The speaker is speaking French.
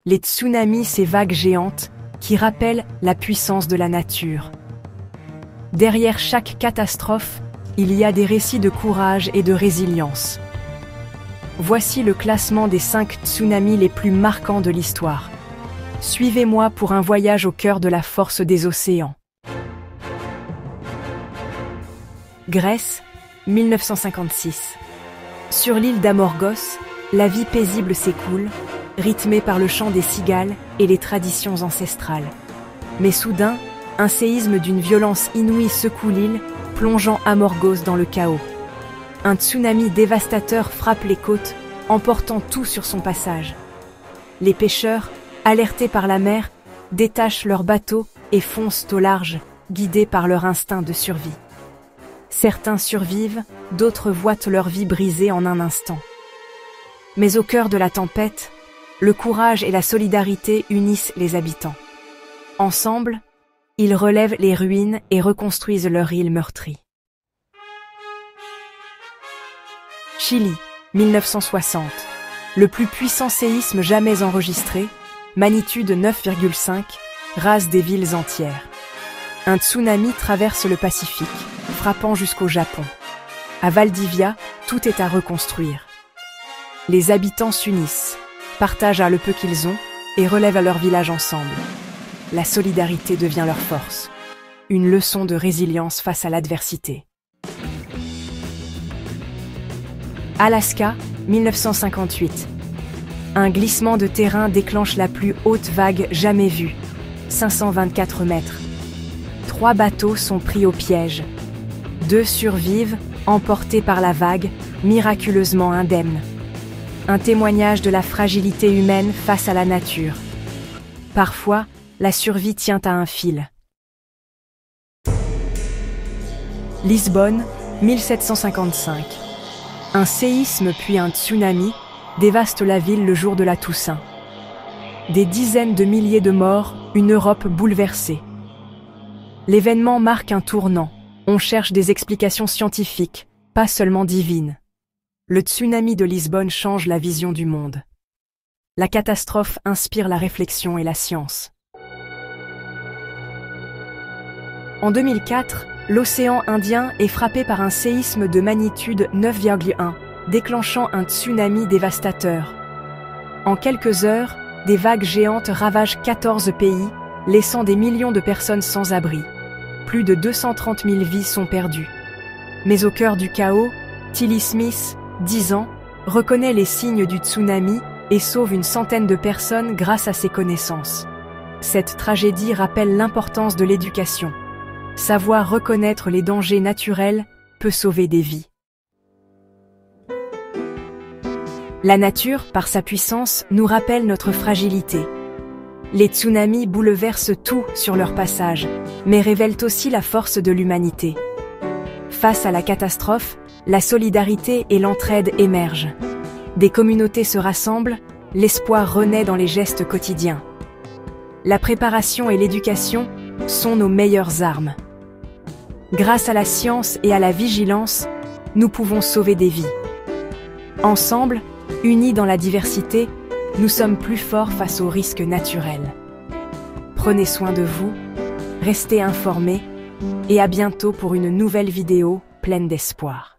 Les tsunamis, ces vagues géantes qui rappellent la puissance de la nature. Derrière chaque catastrophe, il y a des récits de courage et de résilience. Voici le classement des 5 tsunamis les plus marquants de l'histoire. Suivez-moi pour un voyage au cœur de la force des océans. Grèce, 1956. Sur l'île d'Amorgos, la vie paisible s'écoule, rythmée par le chant des cigales et les traditions ancestrales. Mais soudain, un séisme d'une violence inouïe secoue l'île, plongeant Amorgos dans le chaos. Un tsunami dévastateur frappe les côtes, emportant tout sur son passage. Les pêcheurs, alertés par la mer, détachent leurs bateaux et foncent au large, guidés par leur instinct de survie. Certains survivent, d'autres voient leur vie brisée en un instant. Mais au cœur de la tempête, le courage et la solidarité unissent les habitants. Ensemble, ils relèvent les ruines et reconstruisent leur île meurtrie. Chili, 1960. Le plus puissant séisme jamais enregistré, magnitude 9,5, rase des villes entières. Un tsunami traverse le Pacifique, frappant jusqu'au Japon. À Valdivia, tout est à reconstruire. Les habitants s'unissent, partagent le peu qu'ils ont et relèvent leur village ensemble. La solidarité devient leur force. Une leçon de résilience face à l'adversité. Alaska, 1958. Un glissement de terrain déclenche la plus haute vague jamais vue, 524 mètres. 3 bateaux sont pris au piège. 2 survivent, emportés par la vague, miraculeusement indemnes. Un témoignage de la fragilité humaine face à la nature. Parfois, la survie tient à un fil. Lisbonne, 1755. Un séisme puis un tsunami dévastent la ville le jour de la Toussaint. Des dizaines de milliers de morts, une Europe bouleversée. L'événement marque un tournant. On cherche des explications scientifiques, pas seulement divines. Le tsunami de Lisbonne change la vision du monde. La catastrophe inspire la réflexion et la science. En 2004, l'océan Indien est frappé par un séisme de magnitude 9,1, déclenchant un tsunami dévastateur. En quelques heures, des vagues géantes ravagent 14 pays, laissant des millions de personnes sans abri. Plus de 230 000 vies sont perdues. Mais au cœur du chaos, Tilly Smith, 10 ans, reconnaît les signes du tsunami et sauve une centaine de personnes grâce à ses connaissances. Cette tragédie rappelle l'importance de l'éducation. Savoir reconnaître les dangers naturels peut sauver des vies. La nature, par sa puissance, nous rappelle notre fragilité. Les tsunamis bouleversent tout sur leur passage, mais révèlent aussi la force de l'humanité. Face à la catastrophe, la solidarité et l'entraide émergent. Des communautés se rassemblent, l'espoir renaît dans les gestes quotidiens. La préparation et l'éducation sont nos meilleures armes. Grâce à la science et à la vigilance, nous pouvons sauver des vies. Ensemble, unis dans la diversité, nous sommes plus forts face aux risques naturels. Prenez soin de vous, restez informés et à bientôt pour une nouvelle vidéo pleine d'espoir.